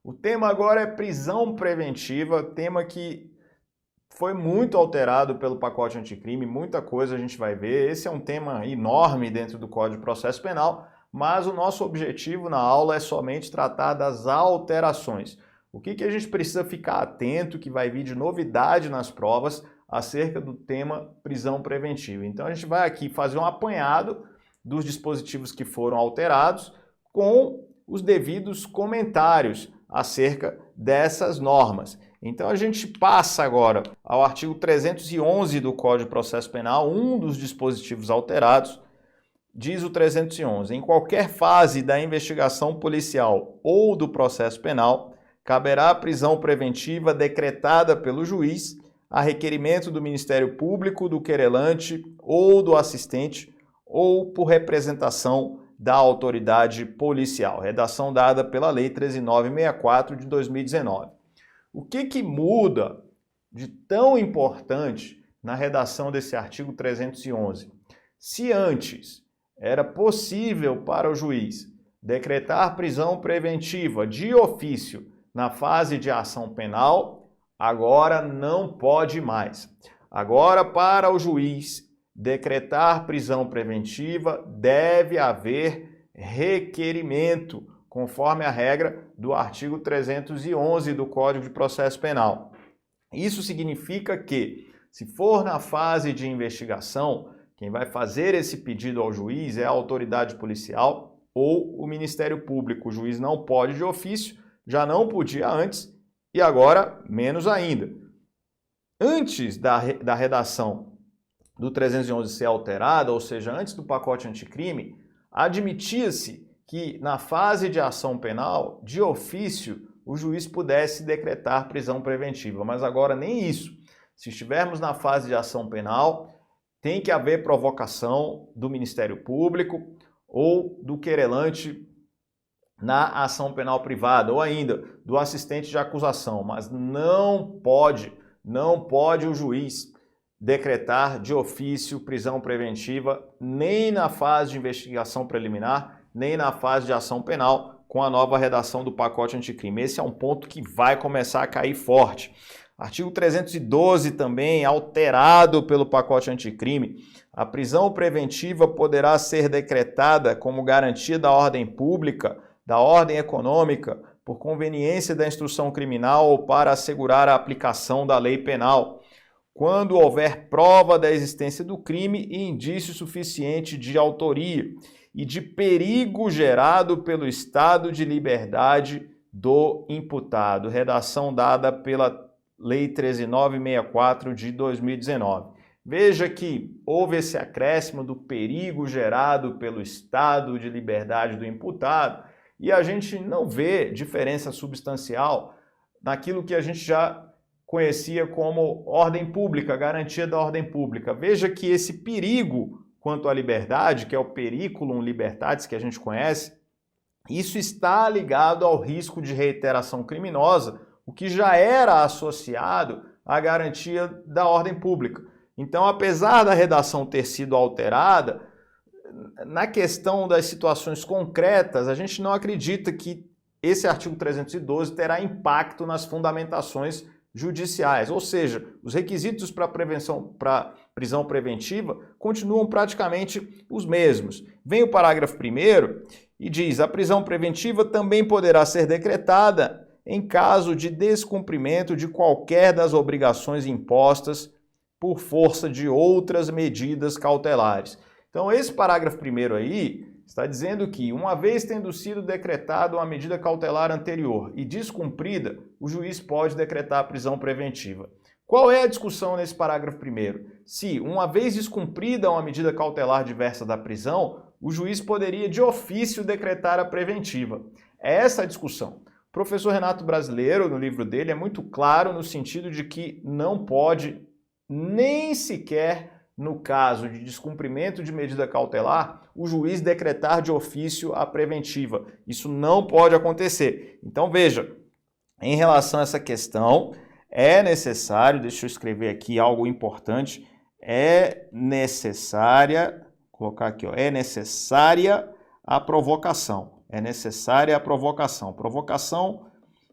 O tema agora é prisão preventiva, tema que foi muito alterado pelo pacote anticrime, muita coisa a gente vai ver. Esse é um tema enorme dentro do Código de Processo Penal, mas o nosso objetivo na aula é somente tratar das alterações. O que a gente precisa ficar atento, que vai vir de novidade nas provas, acerca do tema prisão preventiva. Então a gente vai aqui fazer um apanhado dos dispositivos que foram alterados com os devidos comentários acerca dessas normas. Então a gente passa agora ao artigo 311 do Código de Processo Penal, um dos dispositivos alterados. Diz o 311, em qualquer fase da investigação policial ou do processo penal, caberá a prisão preventiva decretada pelo juiz a requerimento do Ministério Público, do querelante ou do assistente ou por representação da autoridade policial. Redação dada pela Lei 13.964 de 2019. O que muda de tão importante na redação desse artigo 311? Se antes era possível para o juiz decretar prisão preventiva de ofício na fase de ação penal, agora não pode mais. Agora, para o juiz decretar prisão preventiva, deve haver requerimento, conforme a regra do artigo 311 do Código de Processo Penal. Isso significa que, se for na fase de investigação, quem vai fazer esse pedido ao juiz é a autoridade policial ou o Ministério Público. O juiz não pode de ofício, já não podia antes e agora menos ainda. Antes da redação do 311 ser alterada, ou seja, antes do pacote anticrime, admitia-se que na fase de ação penal, de ofício, o juiz pudesse decretar prisão preventiva, mas agora nem isso. Se estivermos na fase de ação penal, tem que haver provocação do Ministério Público ou do querelante na ação penal privada, ou ainda do assistente de acusação, mas não pode o juiz decretar de ofício prisão preventiva nem na fase de investigação preliminar, nem na fase de ação penal, com a nova redação do pacote anticrime. Esse é um ponto que vai começar a cair forte. Artigo 312 também, alterado pelo pacote anticrime. A prisão preventiva poderá ser decretada como garantia da ordem pública, da ordem econômica, por conveniência da instrução criminal ou para assegurar a aplicação da lei penal, quando houver prova da existência do crime e indício suficiente de autoria e de perigo gerado pelo estado de liberdade do imputado. Redação dada pela Lei 13.964 de 2019. Veja que houve esse acréscimo do perigo gerado pelo estado de liberdade do imputado e a gente não vê diferença substancial naquilo que a gente já conhecia como ordem pública, garantia da ordem pública. Veja que esse perigo quanto à liberdade, que é o periculum libertatis que a gente conhece, isso está ligado ao risco de reiteração criminosa, o que já era associado à garantia da ordem pública. Então, apesar da redação ter sido alterada, na questão das situações concretas, a gente não acredita que esse artigo 312 terá impacto nas fundamentações judiciais, ou seja, os requisitos para prisão preventiva continuam praticamente os mesmos. Vem o parágrafo 1º e diz: a prisão preventiva também poderá ser decretada em caso de descumprimento de qualquer das obrigações impostas por força de outras medidas cautelares. Então, esse parágrafo 1º aí está dizendo que, uma vez tendo sido decretada uma medida cautelar anterior e descumprida, o juiz pode decretar a prisão preventiva. Qual é a discussão nesse parágrafo 1º? Se, uma vez descumprida uma medida cautelar diversa da prisão, o juiz poderia de ofício decretar a preventiva. É essa a discussão. O professor Renato Brasileiro, no livro dele, é muito claro no sentido de que não pode, nem sequer no caso de descumprimento de medida cautelar, o juiz decretar de ofício a preventiva. Isso não pode acontecer. Então, veja, em relação a essa questão, é necessário, deixa eu escrever aqui algo importante, é necessária, colocar aqui, ó, é necessária a provocação. É necessária a provocação. Provocação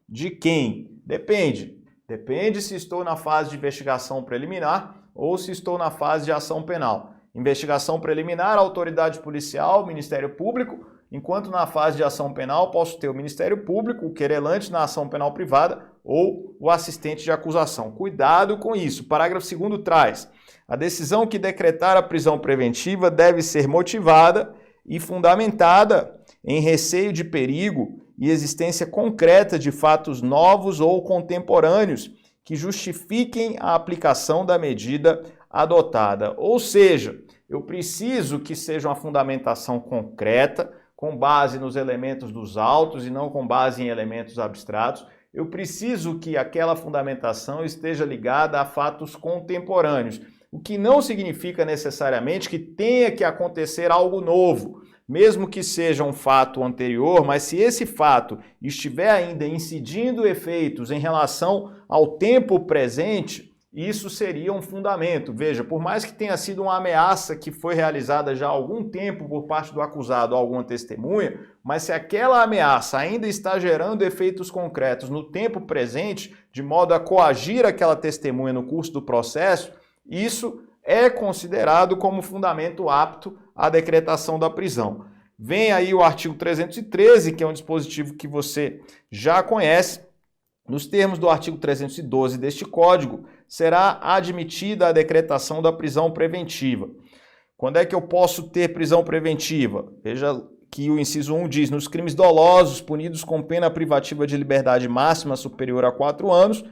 de quem? Depende. Depende se estou na fase de investigação preliminar ou se estou na fase de ação penal. Investigação preliminar, autoridade policial, Ministério Público, enquanto na fase de ação penal posso ter o Ministério Público, o querelante na ação penal privada ou o assistente de acusação. Cuidado com isso. Parágrafo 2º traz: a decisão que decretar a prisão preventiva deve ser motivada e fundamentada em receio de perigo e existência concreta de fatos novos ou contemporâneos que justifiquem a aplicação da medida adotada. Ou seja, eu preciso que seja uma fundamentação concreta, com base nos elementos dos autos e não com base em elementos abstratos. Eu preciso que aquela fundamentação esteja ligada a fatos contemporâneos, o que não significa necessariamente que tenha que acontecer algo novo, mesmo que seja um fato anterior, mas se esse fato estiver ainda incidindo efeitos em relação ao tempo presente, isso seria um fundamento. Veja, por mais que tenha sido uma ameaça que foi realizada já há algum tempo por parte do acusado a alguma testemunha, mas se aquela ameaça ainda está gerando efeitos concretos no tempo presente, de modo a coagir aquela testemunha no curso do processo, isso é considerado como fundamento apto à decretação da prisão. Vem aí o artigo 313, que é um dispositivo que você já conhece. Nos termos do artigo 312 deste Código, será admitida a decretação da prisão preventiva. Quando é que eu posso ter prisão preventiva? Veja que o inciso 1 diz: nos crimes dolosos punidos com pena privativa de liberdade máxima superior a 4 anos,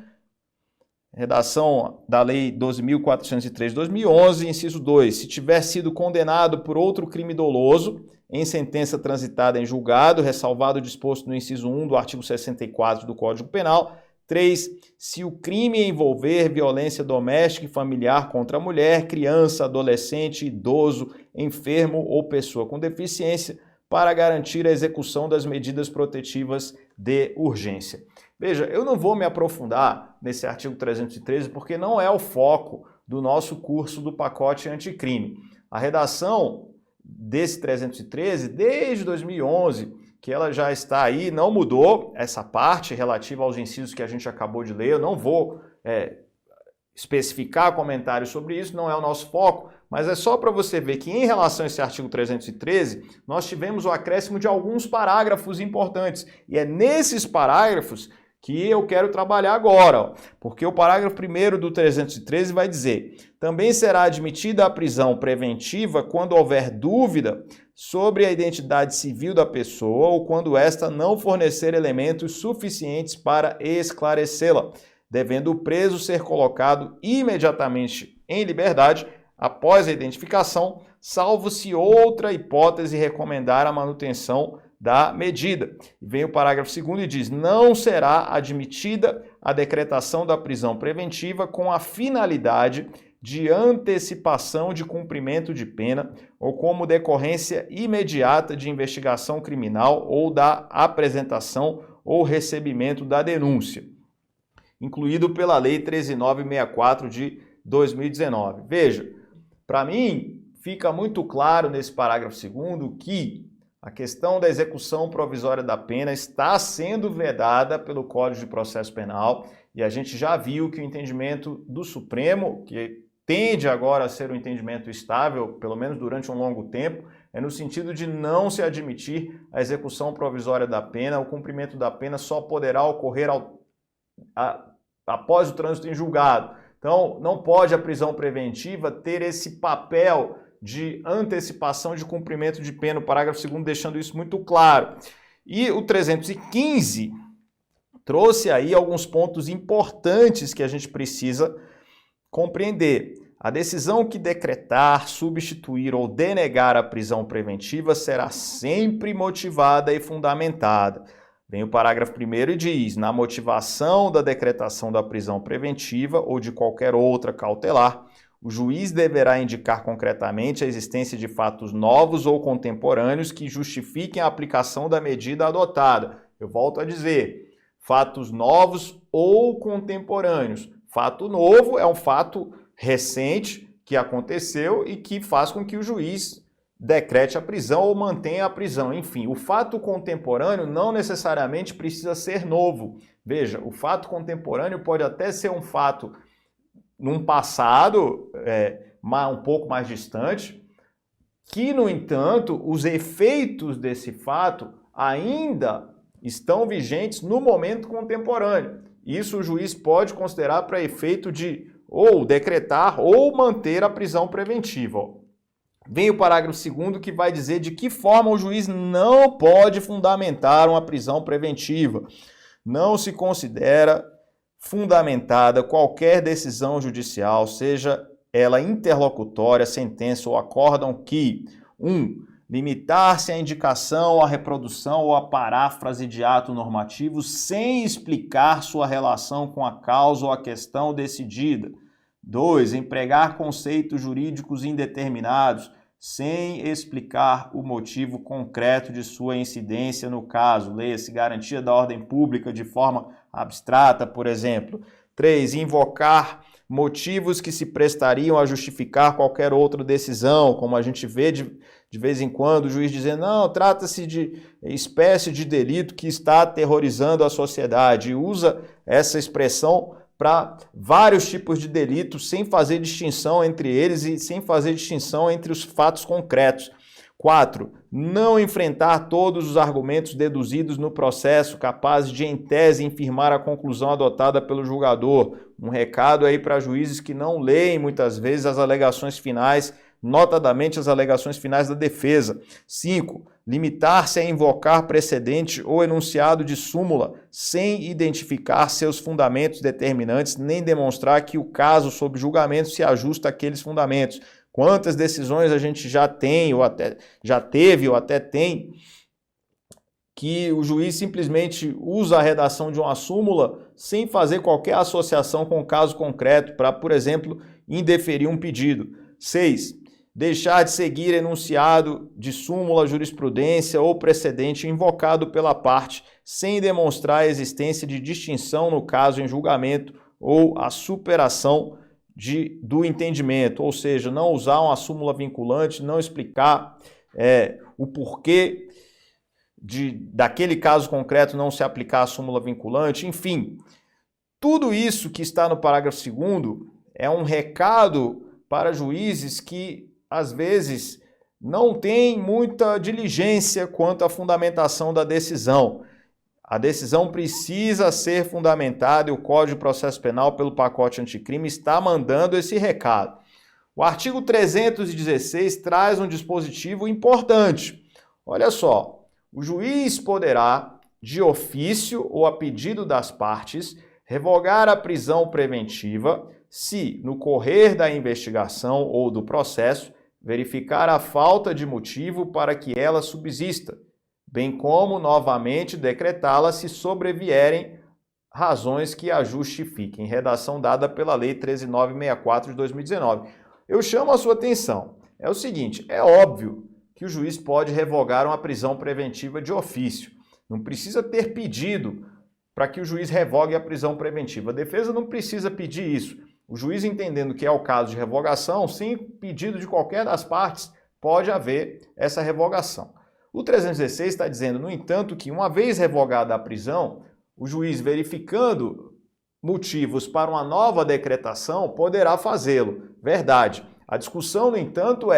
redação da Lei 12.403 de 2011, inciso 2, se tiver sido condenado por outro crime doloso, em sentença transitada em julgado, ressalvado o disposto no inciso 1 do artigo 64 do Código Penal. 3. Se o crime envolver violência doméstica e familiar contra a mulher, criança, adolescente, idoso, enfermo ou pessoa com deficiência, para garantir a execução das medidas protetivas de urgência. Veja, eu não vou me aprofundar nesse artigo 313 porque não é o foco do nosso curso do pacote anticrime. A redação desse 313, desde 2011, que ela já está aí, não mudou essa parte relativa aos incisos que a gente acabou de ler. Eu não vou especificar comentários sobre isso, não é o nosso foco, mas é só para você ver que em relação a esse artigo 313, nós tivemos o acréscimo de alguns parágrafos importantes, e é nesses parágrafos que eu quero trabalhar agora, ó, porque o parágrafo 1º do 313 vai dizer: também será admitida a prisão preventiva quando houver dúvida sobre a identidade civil da pessoa ou quando esta não fornecer elementos suficientes para esclarecê-la, devendo o preso ser colocado imediatamente em liberdade após a identificação, salvo se outra hipótese recomendar a manutenção da medida. Vem o parágrafo 2º e diz: não será admitida a decretação da prisão preventiva com a finalidade de antecipação de cumprimento de pena ou como decorrência imediata de investigação criminal ou da apresentação ou recebimento da denúncia, incluído pela Lei 13.964 de 2019. Veja, para mim fica muito claro nesse parágrafo 2º que a questão da execução provisória da pena está sendo vedada pelo Código de Processo Penal e a gente já viu que o entendimento do Supremo, que tende agora a ser um entendimento estável, pelo menos durante um longo tempo, é no sentido de não se admitir a execução provisória da pena. O cumprimento da pena só poderá ocorrer após o trânsito em julgado. Então, não pode a prisão preventiva ter esse papel de antecipação de cumprimento de pena, o parágrafo 2º deixando isso muito claro. E o 315 trouxe aí alguns pontos importantes que a gente precisa compreender. A decisão que decretar, substituir ou denegar a prisão preventiva será sempre motivada e fundamentada. Vem o parágrafo 1º e diz: na motivação da decretação da prisão preventiva ou de qualquer outra cautelar, o juiz deverá indicar concretamente a existência de fatos novos ou contemporâneos que justifiquem a aplicação da medida adotada. Eu volto a dizer, fatos novos ou contemporâneos. Fato novo é um fato recente que aconteceu e que faz com que o juiz decrete a prisão ou mantenha a prisão. Enfim, o fato contemporâneo não necessariamente precisa ser novo. Veja, o fato contemporâneo pode até ser um fato num passado um pouco mais distante, que, no entanto, os efeitos desse fato ainda estão vigentes no momento contemporâneo. Isso o juiz pode considerar para efeito de ou decretar ou manter a prisão preventiva. Vem o parágrafo 2º que vai dizer de que forma o juiz não pode fundamentar uma prisão preventiva. Não se considera fundamentada qualquer decisão judicial, seja ela interlocutória, sentença ou acórdão que 1. Limitar-se à indicação, à reprodução ou à paráfrase de ato normativo sem explicar sua relação com a causa ou a questão decidida. 2. Empregar conceitos jurídicos indeterminados sem explicar o motivo concreto de sua incidência no caso. Leia-se garantia da ordem pública de forma abstrata, por exemplo. 3. Invocar motivos que se prestariam a justificar qualquer outra decisão, como a gente vê de vez em quando o juiz dizendo, não, trata-se de espécie de delito que está aterrorizando a sociedade, e usa essa expressão para vários tipos de delitos, sem fazer distinção entre eles e sem fazer distinção entre os fatos concretos. 4. Não enfrentar todos os argumentos deduzidos no processo, capazes de, em tese, infirmar a conclusão adotada pelo julgador. Um recado aí para juízes que não leem, muitas vezes, as alegações finais, notadamente as alegações finais da defesa. 5. Limitar-se a invocar precedente ou enunciado de súmula, sem identificar seus fundamentos determinantes, nem demonstrar que o caso sob julgamento se ajusta àqueles fundamentos. Quantas decisões a gente já tem, ou até já teve, ou até tem, que o juiz simplesmente usa a redação de uma súmula sem fazer qualquer associação com o caso concreto para, por exemplo, indeferir um pedido. 6. Deixar de seguir enunciado de súmula, jurisprudência ou precedente invocado pela parte, sem demonstrar a existência de distinção no caso em julgamento ou a superação do entendimento, ou seja, não usar uma súmula vinculante, não explicar o porquê daquele caso concreto não se aplicar a súmula vinculante, enfim. Tudo isso que está no parágrafo 2º é um recado para juízes que, às vezes, não têm muita diligência quanto à fundamentação da decisão. A decisão precisa ser fundamentada e o Código de Processo Penal, pelo pacote anticrime, está mandando esse recado. O artigo 316 traz um dispositivo importante. Olha só, o juiz poderá, de ofício ou a pedido das partes, revogar a prisão preventiva se, no correr da investigação ou do processo, verificar a falta de motivo para que ela subsista, bem como, novamente, decretá-la se sobrevierem razões que a justifiquem. Redação dada pela Lei 13.964 de 2019. Eu chamo a sua atenção. É o seguinte, é óbvio que o juiz pode revogar uma prisão preventiva de ofício. Não precisa ter pedido para que o juiz revogue a prisão preventiva. A defesa não precisa pedir isso. O juiz, entendendo que é o caso de revogação, sem pedido de qualquer das partes, pode haver essa revogação. O 316 está dizendo, no entanto, que uma vez revogada a prisão, o juiz, verificando motivos para uma nova decretação, poderá fazê-lo. Verdade. A discussão, no entanto,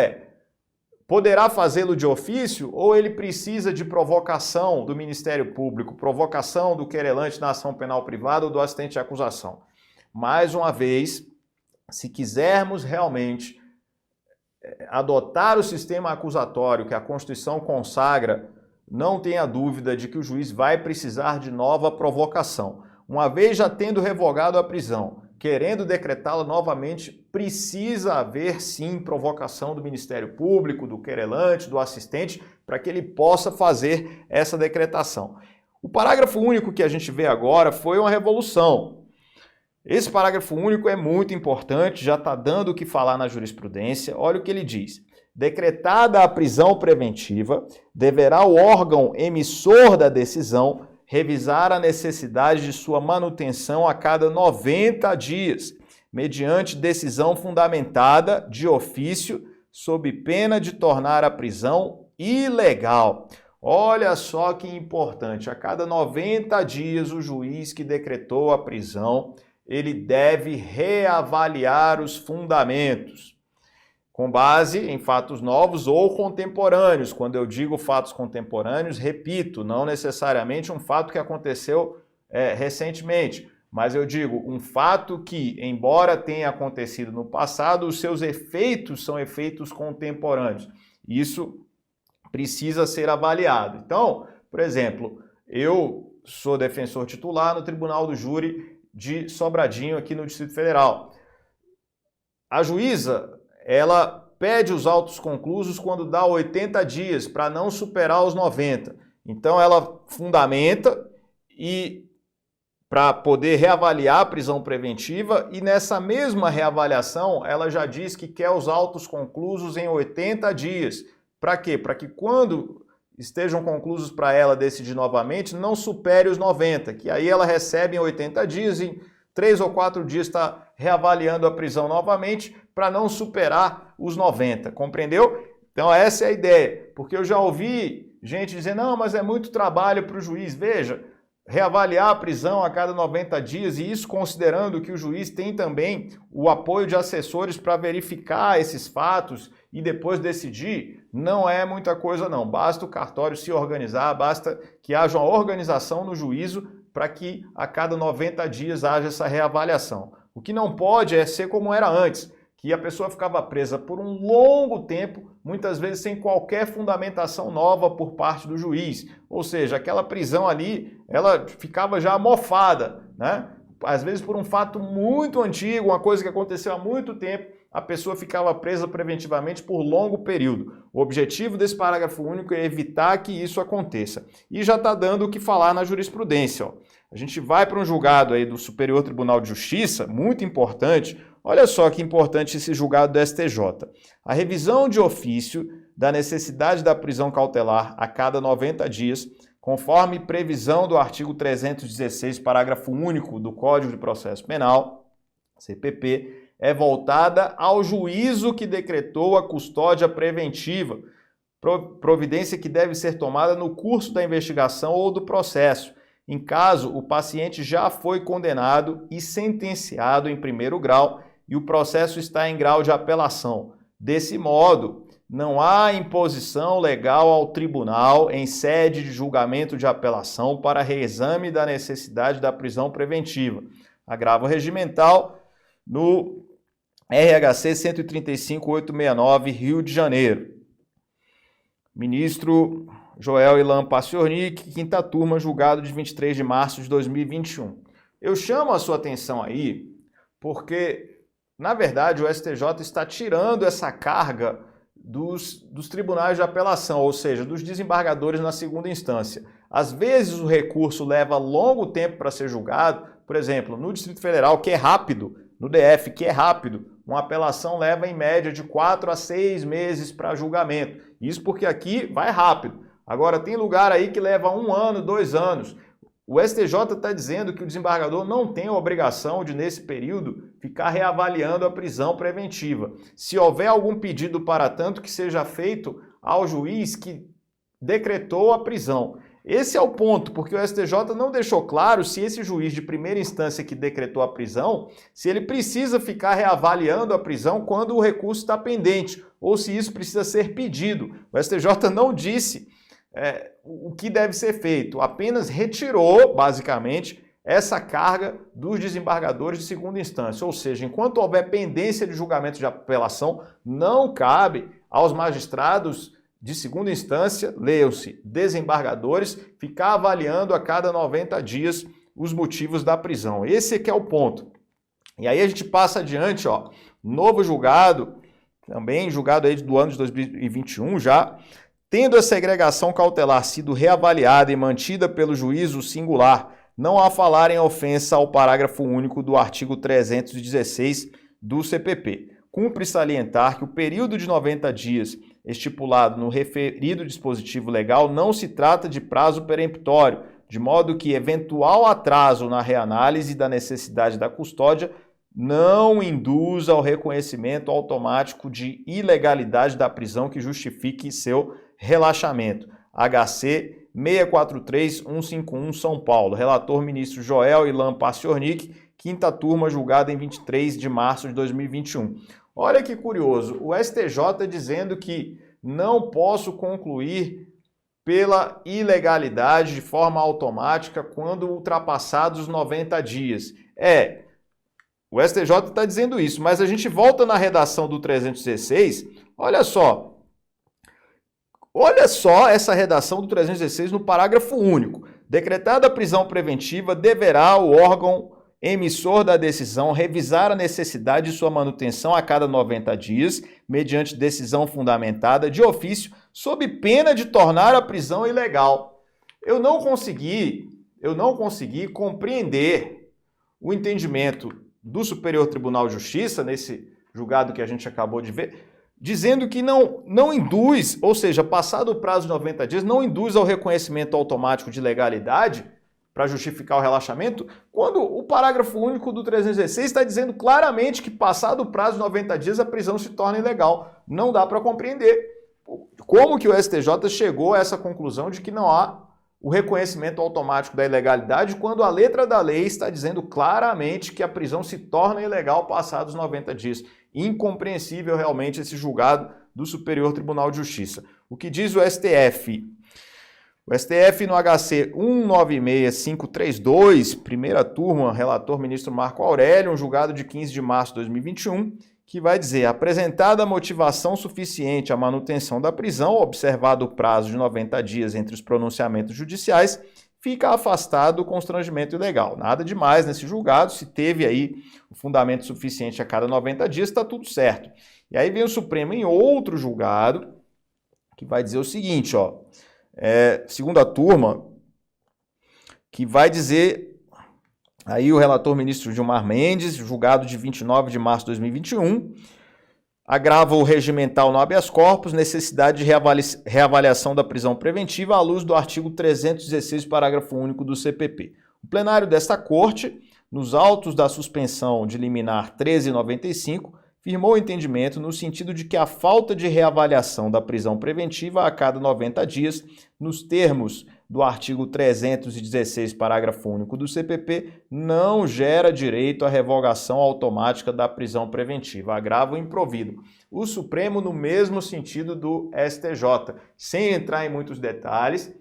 poderá fazê-lo de ofício ou ele precisa de provocação do Ministério Público, provocação do querelante na ação penal privada ou do assistente de acusação? Mais uma vez, se quisermos realmente adotar o sistema acusatório que a Constituição consagra, não tenha dúvida de que o juiz vai precisar de nova provocação. Uma vez já tendo revogado a prisão, querendo decretá-la novamente, precisa haver sim provocação do Ministério Público, do querelante, do assistente, para que ele possa fazer essa decretação. O parágrafo único que a gente vê agora foi uma revolução. Esse parágrafo único é muito importante, já está dando o que falar na jurisprudência. Olha o que ele diz. Decretada a prisão preventiva, deverá o órgão emissor da decisão revisar a necessidade de sua manutenção a cada 90 dias, mediante decisão fundamentada de ofício sob pena de tornar a prisão ilegal. Olha só que importante, a cada 90 dias o juiz que decretou a prisão, ele deve reavaliar os fundamentos, com base em fatos novos ou contemporâneos. Quando eu digo fatos contemporâneos, repito, não necessariamente um fato que aconteceu recentemente, mas eu digo um fato que, embora tenha acontecido no passado, os seus efeitos são efeitos contemporâneos. Isso precisa ser avaliado. Então, por exemplo, eu sou defensor titular no Tribunal do Júri de Sobradinho, aqui no Distrito Federal. A juíza, ela pede os autos conclusos quando dá 80 dias, para não superar os 90. Então, ela fundamenta e para poder reavaliar a prisão preventiva, e nessa mesma reavaliação, ela já diz que quer os autos conclusos em 80 dias. Para quê? Para que quando estejam conclusos para ela decidir novamente, não supere os 90, que aí ela recebe em 80 dias, em 3 ou 4 dias está reavaliando a prisão novamente para não superar os 90, compreendeu? Então essa é a ideia, porque eu já ouvi gente dizer, não, mas é muito trabalho para o juiz. Veja, reavaliar a prisão a cada 90 dias, e isso considerando que o juiz tem também o apoio de assessores para verificar esses fatos e depois decidir, não é muita coisa não. Basta o cartório se organizar, basta que haja uma organização no juízo para que a cada 90 dias haja essa reavaliação. O que não pode é ser como era antes, que a pessoa ficava presa por um longo tempo, muitas vezes sem qualquer fundamentação nova por parte do juiz. Ou seja, aquela prisão ali, ela ficava já mofada, né? Às vezes por um fato muito antigo, uma coisa que aconteceu há muito tempo, a pessoa ficava presa preventivamente por longo período. O objetivo desse parágrafo único é evitar que isso aconteça. E já está dando o que falar na jurisprudência. Ó. A gente vai para um julgado aí do Superior Tribunal de Justiça, muito importante. Olha só que importante esse julgado do STJ. A revisão de ofício da necessidade da prisão cautelar a cada 90 dias, conforme previsão do artigo 316, parágrafo único do Código de Processo Penal, CPP, é voltada ao juízo que decretou a custódia preventiva, providência que deve ser tomada no curso da investigação ou do processo, em caso o paciente já foi condenado e sentenciado em primeiro grau e o processo está em grau de apelação. Desse modo, não há imposição legal ao tribunal em sede de julgamento de apelação para reexame da necessidade da prisão preventiva. Agravo regimental no RHC 135.869, Rio de Janeiro. Ministro Joel Ilan Paciornik, quinta turma, julgado de 23 de março de 2021. Eu chamo a sua atenção aí porque, na verdade, o STJ está tirando essa carga dos tribunais de apelação, ou seja, dos desembargadores na segunda instância. Às vezes o recurso leva longo tempo para ser julgado, por exemplo, no Distrito Federal, que é rápido, no DF, que é rápido, uma apelação leva em média de 4 a 6 meses para julgamento. Isso porque aqui vai rápido. Agora, tem lugar aí que leva 1 ano, 2 anos. O STJ está dizendo que o desembargador não tem a obrigação de, nesse período, ficar reavaliando a prisão preventiva. Se houver algum pedido para tanto, que seja feito ao juiz que decretou a prisão. Esse é o ponto, porque o STJ não deixou claro se esse juiz de primeira instância que decretou a prisão, se ele precisa ficar reavaliando a prisão quando o recurso está pendente, ou se isso precisa ser pedido. O STJ não disse o que deve ser feito, apenas retirou, basicamente, essa carga dos desembargadores de segunda instância. Ou seja, enquanto houver pendência de julgamento de apelação, não cabe aos magistrados de segunda instância, leiam-se, desembargadores, ficar avaliando a cada 90 dias os motivos da prisão. Esse é que é o ponto. E aí a gente passa adiante, ó, novo julgado, também julgado aí do ano de 2021 já, tendo a segregação cautelar sido reavaliada e mantida pelo juízo singular, não há falar em ofensa ao parágrafo único do artigo 316 do CPP. Cumpre salientar que o período de 90 dias estipulado no referido dispositivo legal não se trata de prazo peremptório, de modo que eventual atraso na reanálise da necessidade da custódia não induz ao reconhecimento automático de ilegalidade da prisão que justifique seu relaxamento. HC 643151, São Paulo. Relator ministro Joel Ilan Paciornik, quinta turma, julgada em 23 de março de 2021. Olha que curioso, o STJ dizendo que não posso concluir pela ilegalidade de forma automática quando ultrapassados os 90 dias. O STJ está dizendo isso, mas a gente volta na redação do 316, olha só essa redação do 316 no parágrafo único. Decretada a prisão preventiva, deverá o órgão emissor da decisão revisar a necessidade de sua manutenção a cada 90 dias, mediante decisão fundamentada de ofício, sob pena de tornar a prisão ilegal. Eu não consegui compreender o entendimento do Superior Tribunal de Justiça, nesse julgado que a gente acabou de ver, dizendo que não induz, ou seja, passado o prazo de 90 dias, não induz ao reconhecimento automático de legalidade para justificar o relaxamento, quando o parágrafo único do 316 está dizendo claramente que passado o prazo de 90 dias a prisão se torna ilegal. Não dá para compreender como que o STJ chegou a essa conclusão de que não há o reconhecimento automático da ilegalidade, quando a letra da lei está dizendo claramente que a prisão se torna ilegal passados 90 dias. Incompreensível realmente esse julgado do Superior Tribunal de Justiça. O que diz o STF? O STF no HC 196532, primeira turma, relator ministro Marco Aurélio, um julgado de 15 de março de 2021, que vai dizer: apresentada a motivação suficiente à manutenção da prisão, observado o prazo de 90 dias entre os pronunciamentos judiciais, fica afastado o constrangimento ilegal. Nada demais nesse julgado, se teve aí o fundamento suficiente a cada 90 dias, está tudo certo. E aí vem o Supremo em outro julgado, que vai dizer o seguinte, segunda turma, que vai dizer... Aí o relator ministro Gilmar Mendes, julgado de 29 de março de 2021, agrava o regimental no habeas corpus, necessidade de reavaliação da prisão preventiva à luz do artigo 316, parágrafo único do CPP. O plenário desta corte, nos autos da suspensão de liminar 1395, firmou o entendimento no sentido de que a falta de reavaliação da prisão preventiva a cada 90 dias, nos termos do artigo 316, parágrafo único do CPP, não gera direito à revogação automática da prisão preventiva, agravo improvido. O Supremo no mesmo sentido do STJ, sem entrar em muitos detalhes,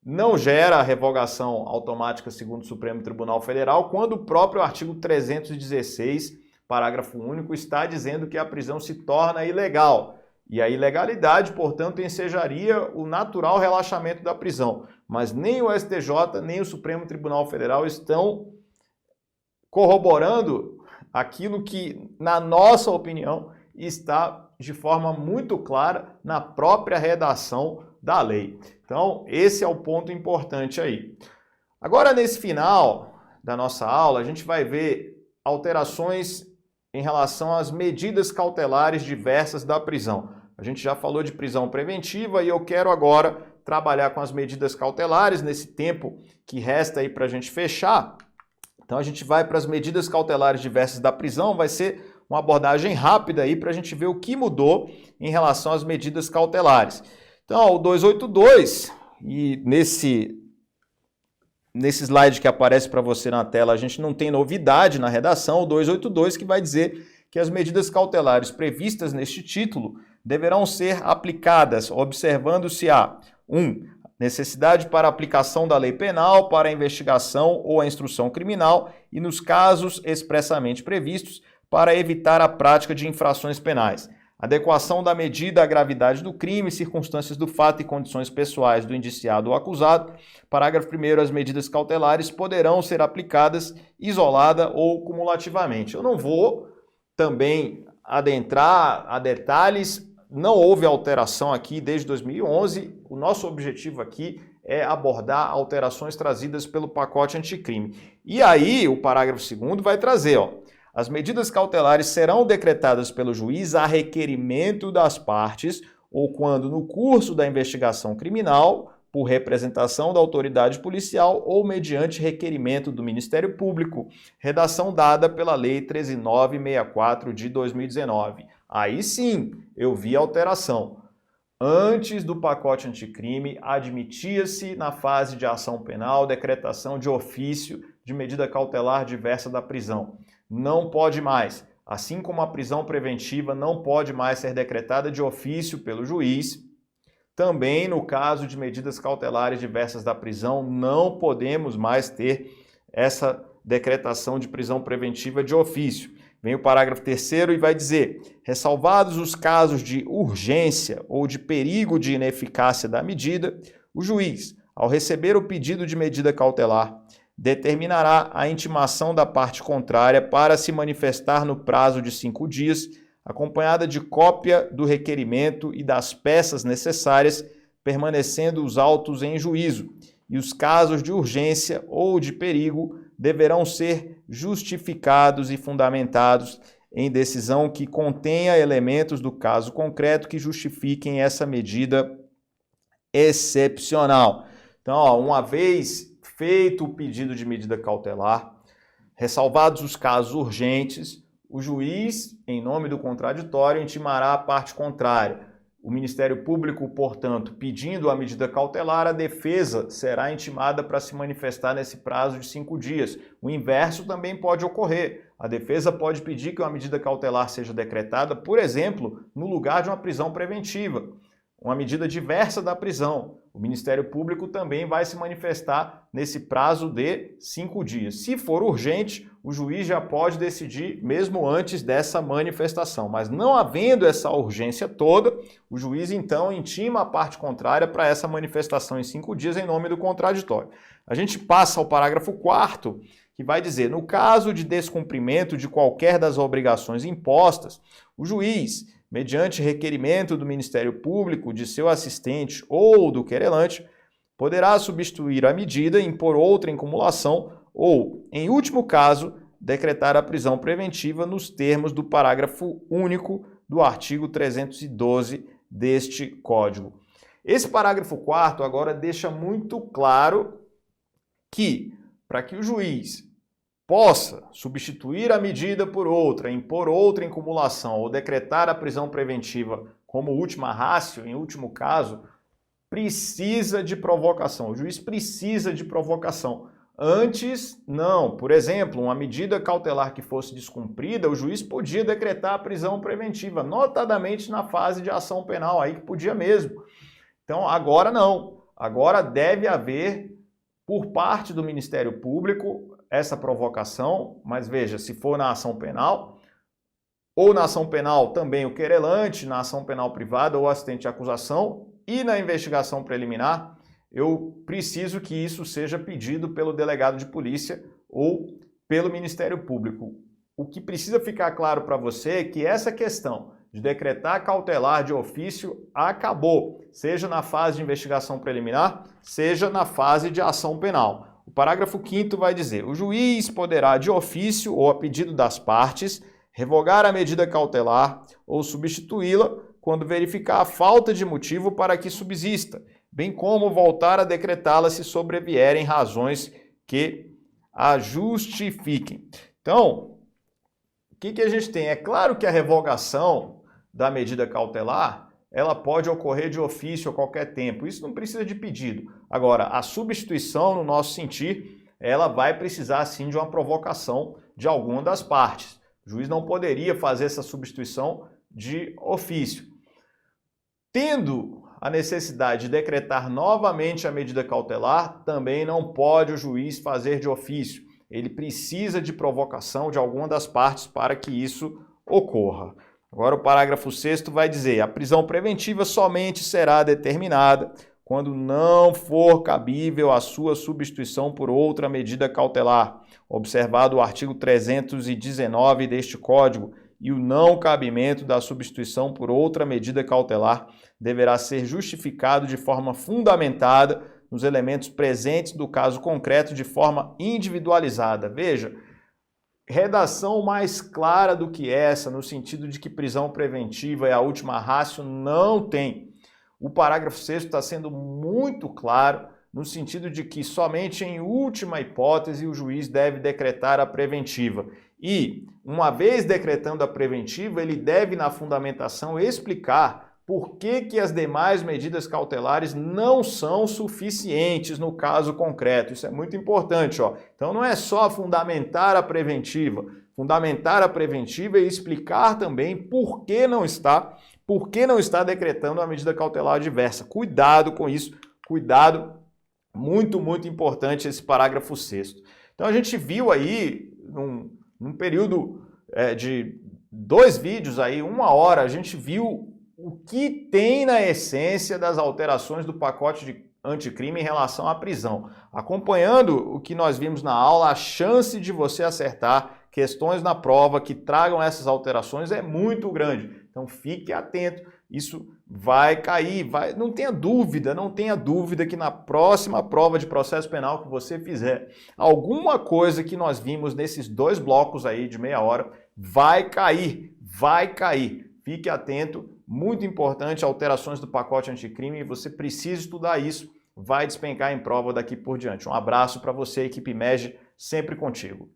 não gera a revogação automática segundo o Supremo Tribunal Federal, quando o próprio artigo 316, parágrafo único, está dizendo que a prisão se torna ilegal. E a ilegalidade, portanto, ensejaria o natural relaxamento da prisão. Mas nem o STJ, nem o Supremo Tribunal Federal estão corroborando aquilo que, na nossa opinião, está de forma muito clara na própria redação da lei. Então, esse é o ponto importante aí. Agora, nesse final da nossa aula, a gente vai ver alterações em relação às medidas cautelares diversas da prisão. A gente já falou de prisão preventiva e eu quero agora trabalhar com as medidas cautelares nesse tempo que resta aí para a gente fechar. Então a gente vai para as medidas cautelares diversas da prisão, vai ser uma abordagem rápida aí para a gente ver o que mudou em relação às medidas cautelares. Então, o 282, e nesse slide que aparece para você na tela, a gente não tem novidade na redação, o 282, que vai dizer que as medidas cautelares previstas neste título deverão ser aplicadas, observando-se a 1. Necessidade para aplicação da lei penal para a investigação ou a instrução criminal e, nos casos expressamente previstos, para evitar a prática de infrações penais. Adequação da medida à gravidade do crime, circunstâncias do fato e condições pessoais do indiciado ou acusado. Parágrafo 1º, as medidas cautelares poderão ser aplicadas isolada ou cumulativamente. Eu não vou também adentrar a detalhes, não houve alteração aqui desde 2011. O nosso objetivo aqui é abordar alterações trazidas pelo pacote anticrime. E aí o parágrafo 2º vai trazer, as medidas cautelares serão decretadas pelo juiz a requerimento das partes ou quando no curso da investigação criminal por representação da autoridade policial ou mediante requerimento do Ministério Público, redação dada pela Lei 13.964 de 2019. Aí sim, eu vi alteração. Antes do pacote anticrime, admitia-se na fase de ação penal decretação de ofício de medida cautelar diversa da prisão. Não pode mais. Assim como a prisão preventiva não pode mais ser decretada de ofício pelo juiz, também no caso de medidas cautelares diversas da prisão, não podemos mais ter essa decretação de prisão preventiva de ofício. Vem o parágrafo 3º e vai dizer: ressalvados os casos de urgência ou de perigo de ineficácia da medida, o juiz, ao receber o pedido de medida cautelar, determinará a intimação da parte contrária para se manifestar no prazo de 5 dias, acompanhada de cópia do requerimento e das peças necessárias, permanecendo os autos em juízo, e os casos de urgência ou de perigo deverão ser justificados e fundamentados em decisão que contenha elementos do caso concreto que justifiquem essa medida excepcional. Então, uma vez feito o pedido de medida cautelar, ressalvados os casos urgentes, o juiz, em nome do contraditório, intimará a parte contrária. O Ministério Público, portanto, pedindo a medida cautelar, a defesa será intimada para se manifestar nesse prazo de 5 dias. O inverso também pode ocorrer. A defesa pode pedir que uma medida cautelar seja decretada, por exemplo, no lugar de uma prisão preventiva, uma medida diversa da prisão. O Ministério Público também vai se manifestar nesse prazo de 5 dias. Se for urgente, o juiz já pode decidir mesmo antes dessa manifestação. Mas não havendo essa urgência toda, o juiz então intima a parte contrária para essa manifestação em 5 dias em nome do contraditório. A gente passa ao parágrafo 4º, que vai dizer: no caso de descumprimento de qualquer das obrigações impostas, o juiz, mediante requerimento do Ministério Público, de seu assistente ou do querelante, poderá substituir a medida, impor outra em cumulação ou, em último caso, decretar a prisão preventiva nos termos do parágrafo único do artigo 312 deste Código. Esse parágrafo 4º agora deixa muito claro que, para que o juiz possa substituir a medida por outra, impor outra em cumulação ou decretar a prisão preventiva como última ratio, em último caso, precisa de provocação. O juiz precisa de provocação. Antes, não. Por exemplo, uma medida cautelar que fosse descumprida, o juiz podia decretar a prisão preventiva, notadamente na fase de ação penal, aí que podia mesmo. Então, agora não. Agora deve haver, por parte do Ministério Público, essa provocação, mas veja, se for na ação penal, ou na ação penal também o querelante, na ação penal privada ou assistente de acusação, e na investigação preliminar, eu preciso que isso seja pedido pelo delegado de polícia ou pelo Ministério Público. O que precisa ficar claro para você é que essa questão de decretar cautelar de ofício acabou, seja na fase de investigação preliminar, seja na fase de ação penal. O parágrafo 5º vai dizer: o juiz poderá, de ofício ou a pedido das partes, revogar a medida cautelar ou substituí-la quando verificar a falta de motivo para que subsista, bem como voltar a decretá-la se sobrevierem razões que a justifiquem. Então, o que a gente tem? É claro que a revogação da medida cautelar ela pode ocorrer de ofício a qualquer tempo. Isso não precisa de pedido. Agora, a substituição, no nosso sentir, ela vai precisar sim de uma provocação de alguma das partes. O juiz não poderia fazer essa substituição de ofício. Tendo a necessidade de decretar novamente a medida cautelar, também não pode o juiz fazer de ofício. Ele precisa de provocação de alguma das partes para que isso ocorra. Agora o parágrafo 6º vai dizer: a prisão preventiva somente será determinada quando não for cabível a sua substituição por outra medida cautelar, observado o artigo 319 deste Código, e o não cabimento da substituição por outra medida cautelar deverá ser justificado de forma fundamentada nos elementos presentes do caso concreto de forma individualizada. Veja, redação mais clara do que essa, no sentido de que prisão preventiva é a última ratio, não tem. O parágrafo 6º está sendo muito claro no sentido de que somente em última hipótese o juiz deve decretar a preventiva. E, uma vez decretando a preventiva, ele deve, na fundamentação, explicar por que as demais medidas cautelares não são suficientes no caso concreto. Isso é muito importante, ó. Então não é só fundamentar a preventiva e explicar também por que não está decretando a medida cautelar adversa. Cuidado com isso, cuidado, muito, muito importante esse parágrafo 6º. Então a gente viu aí, num período de 2 vídeos aí, 1 hora, a gente viu o que tem na essência das alterações do pacote de anticrime em relação à prisão. Acompanhando o que nós vimos na aula, a chance de você acertar questões na prova que tragam essas alterações é muito grande. Então fique atento, isso vai cair, não tenha dúvida que na próxima prova de processo penal que você fizer, alguma coisa que nós vimos nesses 2 blocos aí de meia hora vai cair. Fique atento, muito importante, alterações do pacote anticrime, você precisa estudar isso, vai despencar em prova daqui por diante. Um abraço para você, equipe MEG, sempre contigo.